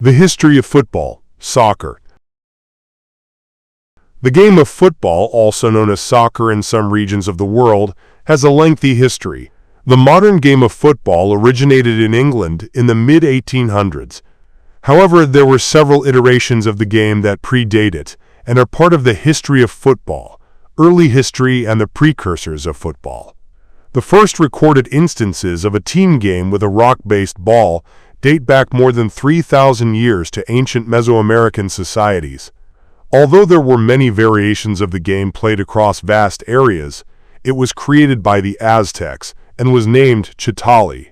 The history of football, soccer. The game of football, also known as soccer in some regions of the world, has a lengthy history. The modern game of football originated in England in the mid-1800s. However, there were several iterations of the game that predate it and are part of the history of football, early history and the precursors of football. The first recorded instances of a team game with a rock-based ball date back more than 3,000 years to ancient Mesoamerican societies. Although there were many variations of the game played across vast areas, it was created by the Aztecs and was named Chitali.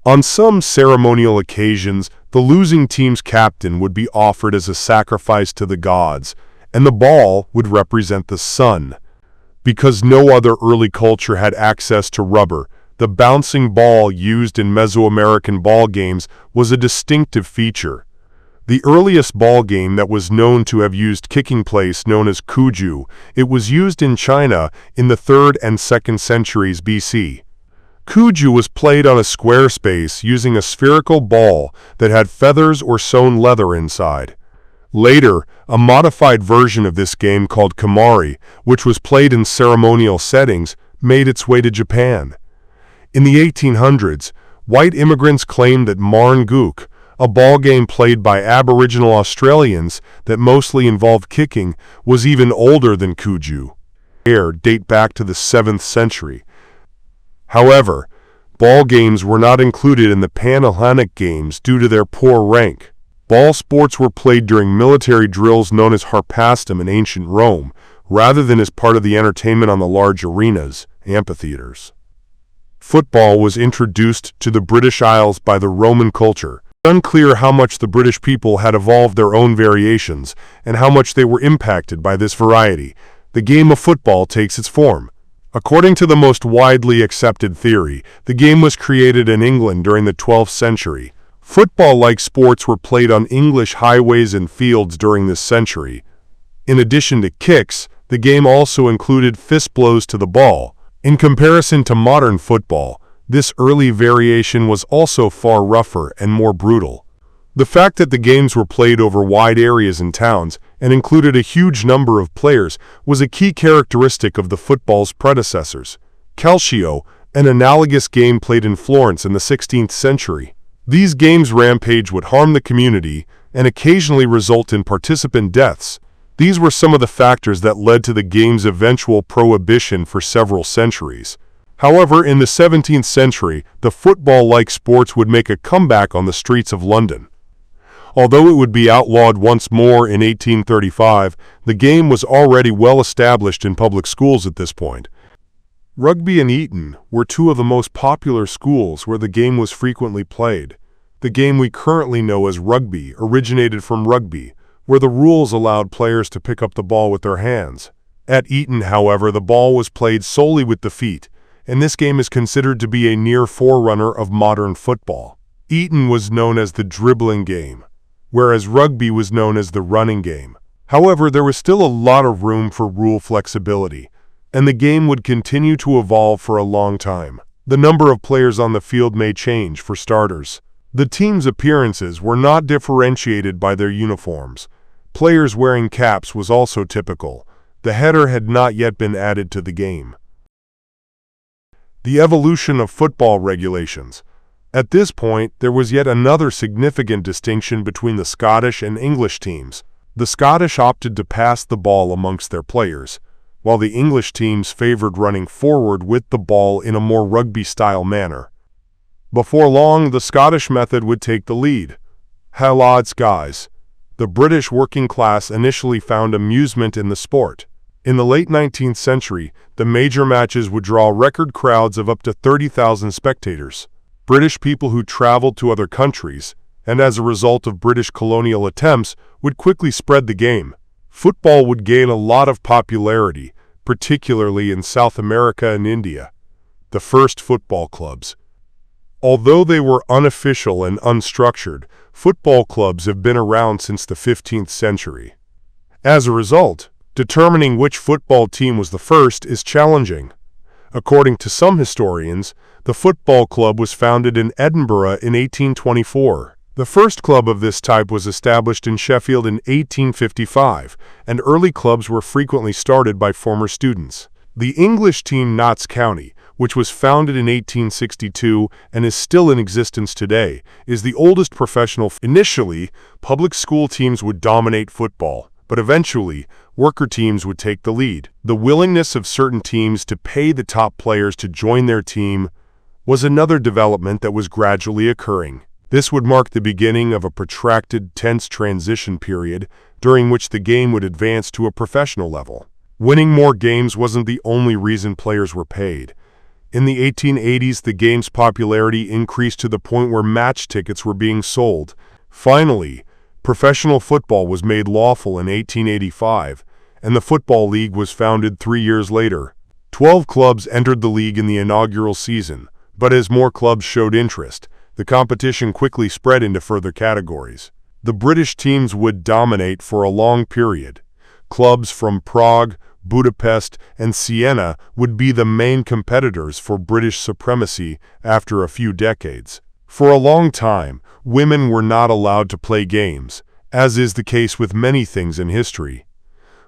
On some ceremonial occasions, the losing team's captain would be offered as a sacrifice to the gods, and the ball would represent the sun. Because no other early culture had access to rubber, the bouncing ball used in Mesoamerican ball games was a distinctive feature. The earliest ball game that was known to have used kicking place known as Cuju. It was used in China in the 3rd and 2nd centuries BC. Cuju was played on a square space using a spherical ball that had feathers or sewn leather inside. Later, a modified version of this game called Kemari, which was played in ceremonial settings, made its way to Japan. In the 1800s, white immigrants claimed that Marngook, a ball game played by Aboriginal Australians that mostly involved kicking, was even older than Cuju. Date back to the 7th century. However, ball games were not included in the Pan-Hellenic games due to their poor rank. Ball sports were played during military drills known as harpastum in ancient Rome, rather than as part of the entertainment on the large arenas, amphitheaters. Football was introduced to the British Isles by the Roman culture. It's unclear how much the British people had evolved their own variations and how much they were impacted by this variety. The game of football takes its form. According to the most widely accepted theory, the game was created in England during the 12th century. Football-like sports were played on English highways and fields during this century. In addition to kicks, the game also included fist blows to the ball. In comparison to modern football, this early variation was also far rougher and more brutal. The fact that the games were played over wide areas in towns and included a huge number of players was a key characteristic of the football's predecessors. Calcio, an analogous game played in Florence in the 16th century. These games' rampage would harm the community and occasionally result in participant deaths. These were some of the factors that led to the game's eventual prohibition for several centuries. However, in the 17th century, the football-like sports would make a comeback on the streets of London. Although it would be outlawed once more in 1835, the game was already well established in public schools at this point. Rugby and Eton were two of the most popular schools where the game was frequently played. The game we currently know as rugby originated from rugby, where the rules allowed players to pick up the ball with their hands. At Eton, however, the ball was played solely with the feet, and this game is considered to be a near forerunner of modern football. Eton was known as the dribbling game, whereas rugby was known as the running game. However, there was still a lot of room for rule flexibility, and the game would continue to evolve for a long time. The number of players on the field may change, for starters. The team's appearances were not differentiated by their uniforms. Players wearing caps was also typical. The header had not yet been added to the game. The evolution of football regulations. At this point, there was yet another significant distinction between the Scottish and English teams. The Scottish opted to pass the ball amongst their players, while the English teams favored running forward with the ball in a more rugby-style manner. Before long, the Scottish method would take the lead. How odds, guys. The British working class initially found amusement in the sport. In the late 19th century, the major matches would draw record crowds of up to 30,000 spectators. British people who traveled to other countries, and as a result of British colonial attempts, would quickly spread the game. Football would gain a lot of popularity, particularly in South America and India. The first football clubs. Although they were unofficial and unstructured, football clubs have been around since the 15th century. As a result, determining which football team was the first is challenging. According to some historians, the football club was founded in Edinburgh in 1824. The first club of this type was established in Sheffield in 1855, and early clubs were frequently started by former students. The English team Notts County, which was founded in 1862 and is still in existence today, is the oldest professional. Initially, public school teams would dominate football, but eventually, worker teams would take the lead. The willingness of certain teams to pay the top players to join their team was another development that was gradually occurring. This would mark the beginning of a protracted, tense transition period during which the game would advance to a professional level. Winning more games wasn't the only reason players were paid. In the 1880s, the game's popularity increased to the point where match tickets were being sold. Finally, professional football was made lawful in 1885, and the Football League was founded 3 years later. 12 clubs entered the league in the inaugural season, but as more clubs showed interest, the competition quickly spread into further categories. The British teams would dominate for a long period. Clubs from Prague, Budapest, and Siena would be the main competitors for British supremacy after a few decades. For a long time, women were not allowed to play games, as is the case with many things in history.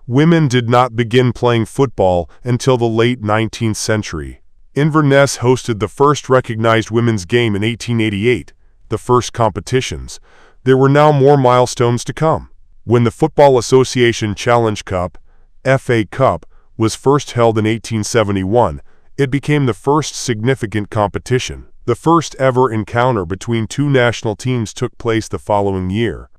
Women did not begin playing football until the late 19th century. Inverness hosted the first recognized women's game in 1888, the first competitions. There were now more milestones to come. When the Football Association Challenge Cup, FA Cup, was first held in 1871, it became the first significant competition. The first ever encounter between two national teams took place the following year.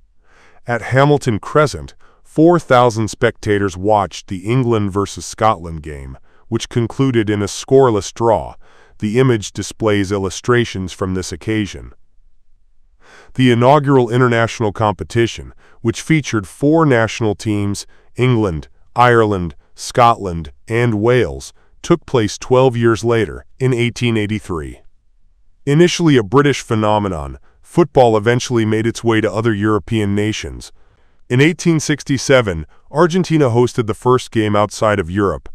At Hamilton Crescent, 4,000 spectators watched the England versus Scotland game, which concluded in a scoreless draw. The image displays illustrations from this occasion. The inaugural international competition, which featured 4 national teams, England, Ireland, Scotland, and Wales, took place 12 years later, in 1883. Initially a British phenomenon, football eventually made its way to other European nations. In 1867, Argentina hosted the first game outside of Europe,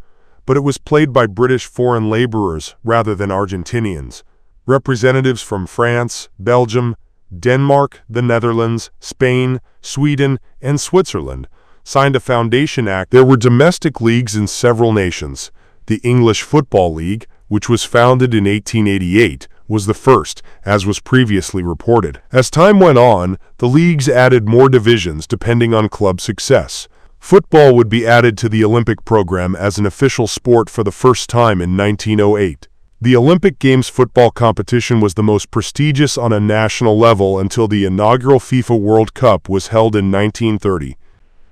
but it was played by British foreign laborers rather than Argentinians. Representatives from France, Belgium, Denmark, the Netherlands, Spain, Sweden, and Switzerland signed a foundation act. There were domestic leagues in several nations. The English Football League, which was founded in 1888, was the first, as was previously reported. As time went on, the leagues added more divisions depending on club success. Football would be added to the Olympic program as an official sport for the first time in 1908. The Olympic Games football competition was the most prestigious on a national level until the inaugural FIFA World Cup was held in 1930.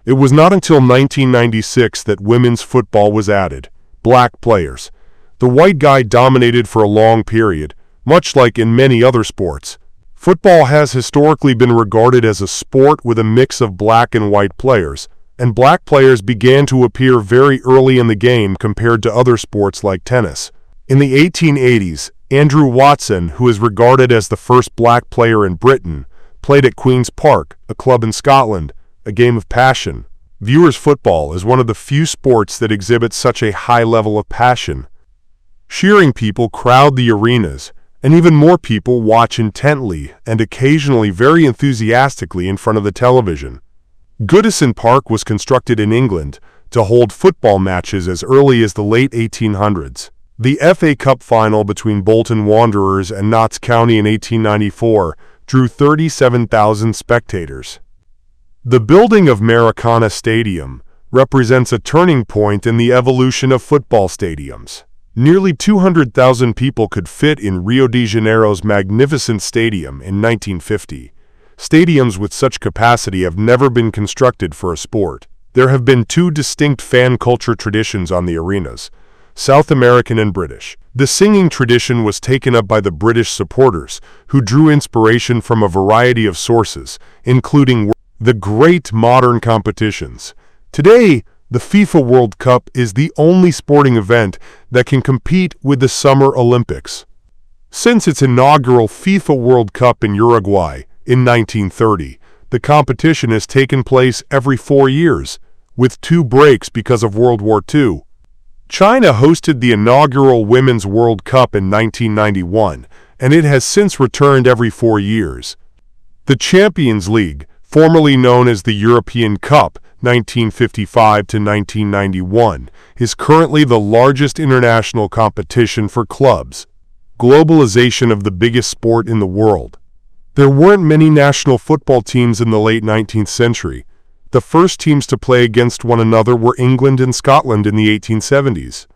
It was not until 1996 that women's football was added. Black players. The white guy dominated for a long period, much like in many other sports. Football has historically been regarded as a sport with a mix of black and white players, and black players began to appear very early in the game compared to other sports like tennis. In the 1880s, Andrew Watson, who is regarded as the first black player in Britain, played at Queen's Park, a club in Scotland, a game of passion. Viewers' football is one of the few sports that exhibits such a high level of passion. Cheering people crowd the arenas, and even more people watch intently and occasionally very enthusiastically in front of the television. Goodison Park was constructed in England to hold football matches as early as the late 1800s. The FA Cup final between Bolton Wanderers and Notts County in 1894 drew 37,000 spectators. The building of Maracana Stadium represents a turning point in the evolution of football stadiums. Nearly 200,000 people could fit in Rio de Janeiro's magnificent stadium in 1950. Stadiums with such capacity have never been constructed for a sport. There have been 2 distinct fan culture traditions on the arenas, South American and British. The singing tradition was taken up by the British supporters, who drew inspiration from a variety of sources, including the great modern competitions. Today, the FIFA World Cup is the only sporting event that can compete with the Summer Olympics. Since its inaugural FIFA World Cup in Uruguay in 1930, the competition has taken place every 4 years, with 2 breaks because of World War II. China hosted the inaugural Women's World Cup in 1991, and it has since returned every 4 years. The Champions League, formerly known as the European Cup, 1955 to 1991, is currently the largest international competition for clubs. Globalization of the biggest sport in the world. There weren't many national football teams in the late 19th century. The first teams to play against one another were England and Scotland in the 1870s.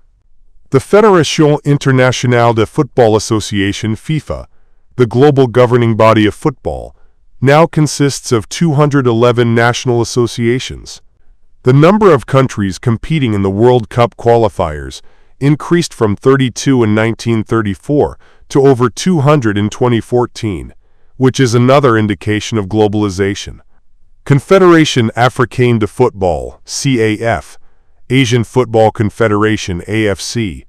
The Fédération Internationale de Football Association, FIFA, the global governing body of football, now consists of 211 national associations. The number of countries competing in the World Cup qualifiers increased from 32 in 1934 to over 200 in 2014, which is another indication of globalization. Confédération Africaine de Football, CAF, Asian Football Confederation, AFC,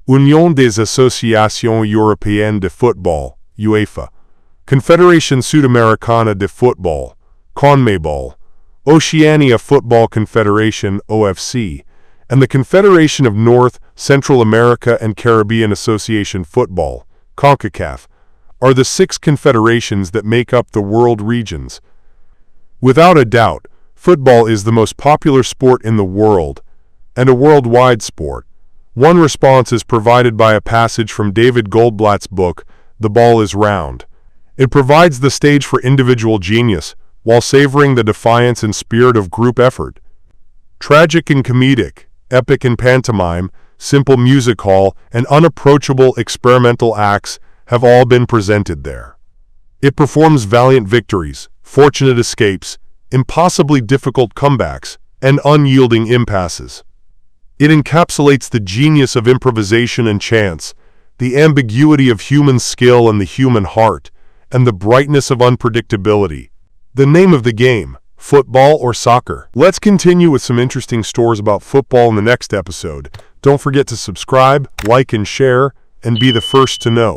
Union des Associations Européennes de Football, UEFA, Confédération Sudamericana de Football, CONMEBOL, Oceania Football Confederation, OFC, and the Confederation of North, Central America and Caribbean Association Football, CONCACAF, are the 6 confederations that make up the world regions. Without a doubt, football is the most popular sport in the world, and a worldwide sport. One response is provided by a passage from David Goldblatt's book, The Ball is Round. It provides the stage for individual genius, while savoring the defiance and spirit of group effort. Tragic and comedic, epic and pantomime, simple music hall, and unapproachable experimental acts have all been presented there. It performs valiant victories, fortunate escapes, impossibly difficult comebacks, and unyielding impasses. It encapsulates the genius of improvisation and chance, the ambiguity of human skill and the human heart, and the brightness of unpredictability. The name of the game, football or soccer. Let's continue with some interesting stories about football in the next episode. Don't forget to subscribe, like, and share, and be the first to know.